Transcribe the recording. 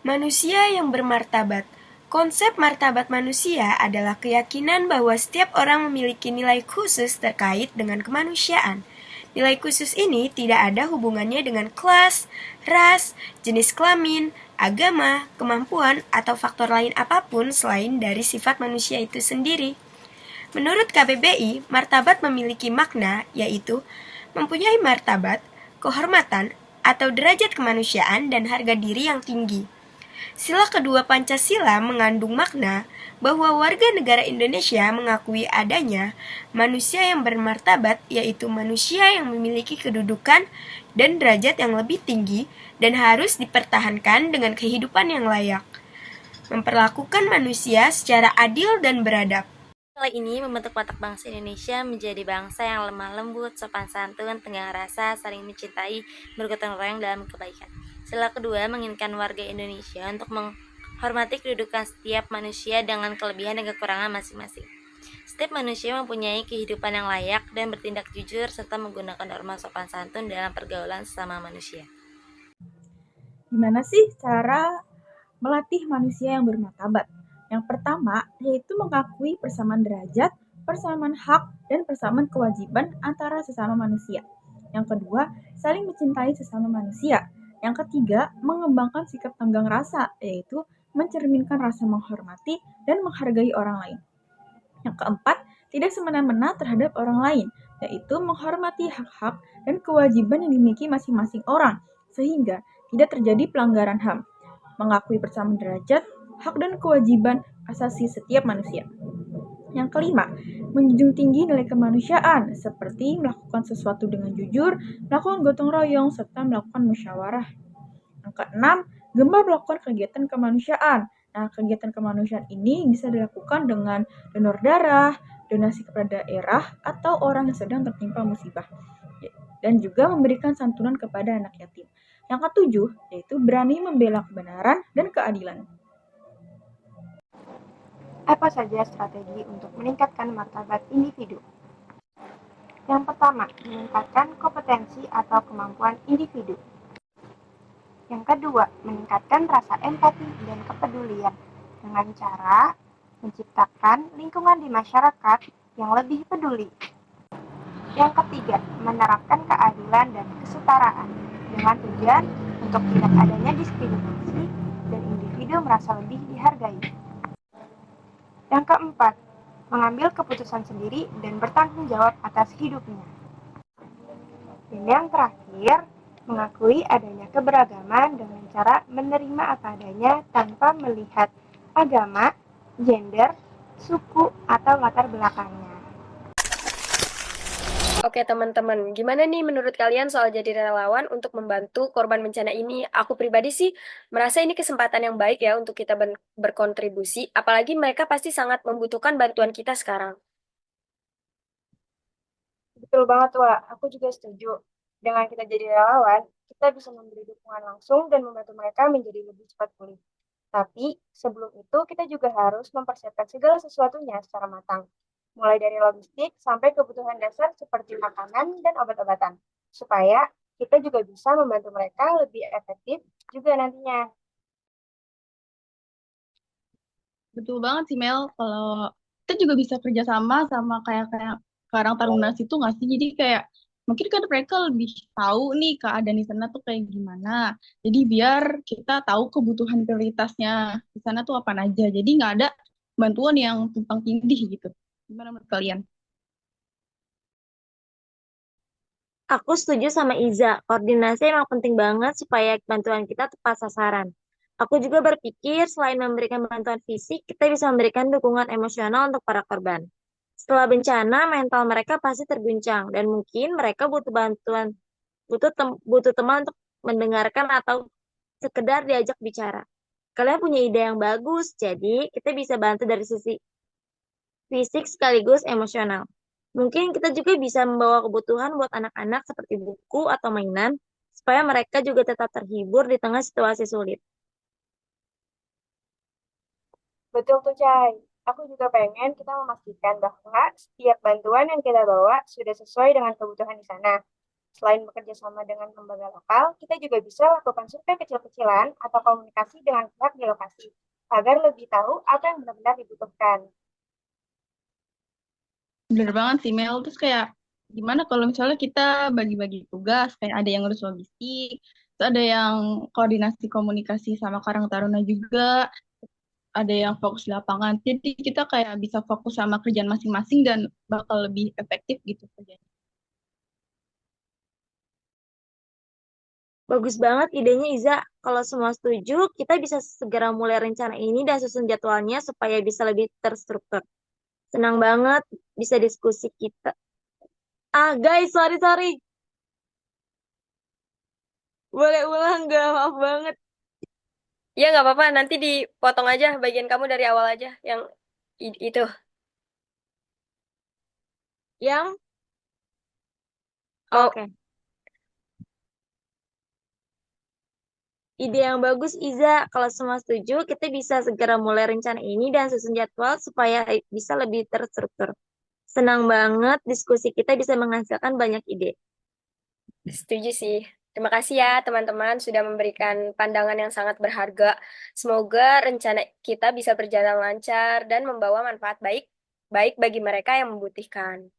Manusia yang bermartabat. Konsep martabat manusia adalah keyakinan bahwa setiap orang memiliki nilai khusus terkait dengan kemanusiaan. Nilai khusus ini tidak ada hubungannya dengan kelas, ras, jenis kelamin, agama, kemampuan, atau faktor lain apapun selain dari sifat manusia itu sendiri. Menurut KBBI, martabat memiliki makna, yaitu mempunyai martabat, kehormatan, atau derajat kemanusiaan dan harga diri yang tinggi. Sila kedua Pancasila mengandung makna bahwa warga negara Indonesia mengakui adanya manusia yang bermartabat, yaitu manusia yang memiliki kedudukan dan derajat yang lebih tinggi dan harus dipertahankan dengan kehidupan yang layak. Memperlakukan manusia secara adil dan beradab. Nilai ini membentuk watak bangsa Indonesia menjadi bangsa yang lemah lembut, sopan santun, tenggang rasa, saling mencintai, bergotong royong dalam kebaikan. Sila kedua menginginkan warga Indonesia untuk menghormati kedudukan setiap manusia dengan kelebihan dan kekurangan masing-masing. Setiap manusia mempunyai kehidupan yang layak dan bertindak jujur serta menggunakan norma sopan santun dalam pergaulan sesama manusia. Gimana sih cara melatih manusia yang bermartabat? Yang pertama, yaitu mengakui persamaan derajat, persamaan hak, dan persamaan kewajiban antara sesama manusia. Yang kedua, saling mencintai sesama manusia. Yang ketiga, mengembangkan sikap tenggang rasa, yaitu mencerminkan rasa menghormati dan menghargai orang lain. Yang keempat, tidak semena-mena terhadap orang lain, yaitu menghormati hak-hak dan kewajiban yang dimiliki masing-masing orang, sehingga tidak terjadi pelanggaran HAM. Mengakui persamaan derajat, hak dan kewajiban asasi setiap manusia. Yang kelima, menjunjung tinggi nilai kemanusiaan, seperti melakukan sesuatu dengan jujur, melakukan gotong royong, serta melakukan musyawarah. Yang keenam, gemar melakukan kegiatan kemanusiaan. Nah, kegiatan kemanusiaan ini bisa dilakukan dengan donor darah, donasi kepada daerah, atau orang yang sedang tertimpa musibah. Dan juga memberikan santunan kepada anak yatim. Yang ketujuh, yaitu berani membela kebenaran dan keadilan. Apa saja strategi untuk meningkatkan martabat individu? Yang pertama, meningkatkan kompetensi atau kemampuan individu. Yang kedua, meningkatkan rasa empati dan kepedulian dengan cara menciptakan lingkungan di masyarakat yang lebih peduli. Yang ketiga, menerapkan keadilan dan kesetaraan dengan tujuan untuk tidak adanya diskriminasi dan individu merasa lebih dihargai. Yang keempat, mengambil keputusan sendiri dan bertanggung jawab atas hidupnya. Dan yang terakhir, mengakui adanya keberagaman dengan cara menerima apa adanya tanpa melihat agama, gender, suku, atau latar belakangnya. Oke teman-teman, gimana nih menurut kalian soal jadi relawan untuk membantu korban bencana ini? Aku pribadi sih merasa ini kesempatan yang baik ya untuk kita berkontribusi, apalagi mereka pasti sangat membutuhkan bantuan kita sekarang. Betul banget, Wak. Aku juga setuju. Dengan kita jadi relawan, kita bisa memberi dukungan langsung dan membantu mereka menjadi lebih cepat pulih. Tapi sebelum itu kita juga harus mempersiapkan segala sesuatunya secara matang. Mulai dari logistik sampai kebutuhan dasar seperti makanan dan obat-obatan. Supaya kita juga bisa membantu mereka lebih efektif juga nantinya. Betul banget sih Mel, kalau kita juga bisa kerjasama sama kayak kayak Karang Taruna situ nggak sih? Jadi kayak mungkin kan mereka lebih tahu nih keadaan di sana tuh kayak gimana. Jadi biar kita tahu kebutuhan prioritasnya di sana tuh apa aja. Jadi nggak ada bantuan yang tumpang tindih gitu. Gimana menurut kalian? Aku setuju sama Iza, koordinasi emang penting banget supaya bantuan kita tepat sasaran. Aku juga berpikir selain memberikan bantuan fisik, kita bisa memberikan dukungan emosional untuk para korban. Setelah bencana, mental mereka pasti terguncang dan mungkin mereka butuh bantuan, butuh teman untuk mendengarkan atau sekedar diajak bicara. Kalian punya ide yang bagus, jadi kita bisa bantu dari sisi fisik sekaligus emosional. Mungkin kita juga bisa membawa kebutuhan buat anak-anak seperti buku atau mainan, supaya mereka juga tetap terhibur di tengah situasi sulit. Betul tuh, Cai. Aku juga pengen kita memastikan bahwa setiap bantuan yang kita bawa sudah sesuai dengan kebutuhan di sana. Selain bekerja sama dengan lembaga lokal, kita juga bisa lakukan survei kecil-kecilan atau komunikasi dengan pihak di lokasi agar lebih tahu apa yang benar-benar dibutuhkan. Bener banget sih Mel. Terus kayak gimana kalau misalnya kita bagi-bagi tugas, kayak ada yang ngurus logistik, terus ada yang koordinasi komunikasi sama Karang Taruna juga, ada yang fokus di lapangan. Jadi kita kayak bisa fokus sama kerjaan masing-masing dan bakal lebih efektif gitu kerjanya. Bagus banget idenya Iza. Kalau semua setuju, kita bisa segera mulai rencana ini dan susun jadwalnya supaya bisa lebih terstruktur. Senang banget bisa diskusi kita. Ah, guys, sorry, sorry. Boleh ulang gak? Maaf banget. Ya nggak apa-apa, nanti dipotong aja bagian kamu dari awal aja yang itu. Yang? Oh, Oke. Ide yang bagus, Iza. Kalau semua setuju, kita bisa segera mulai rencana ini dan susun jadwal supaya bisa lebih terstruktur. Senang banget diskusi kita bisa menghasilkan banyak ide. setuju sih. Terima kasih ya teman-teman sudah memberikan pandangan yang sangat berharga. Semoga rencana kita bisa berjalan lancar dan membawa manfaat baik baik bagi mereka yang membutuhkan.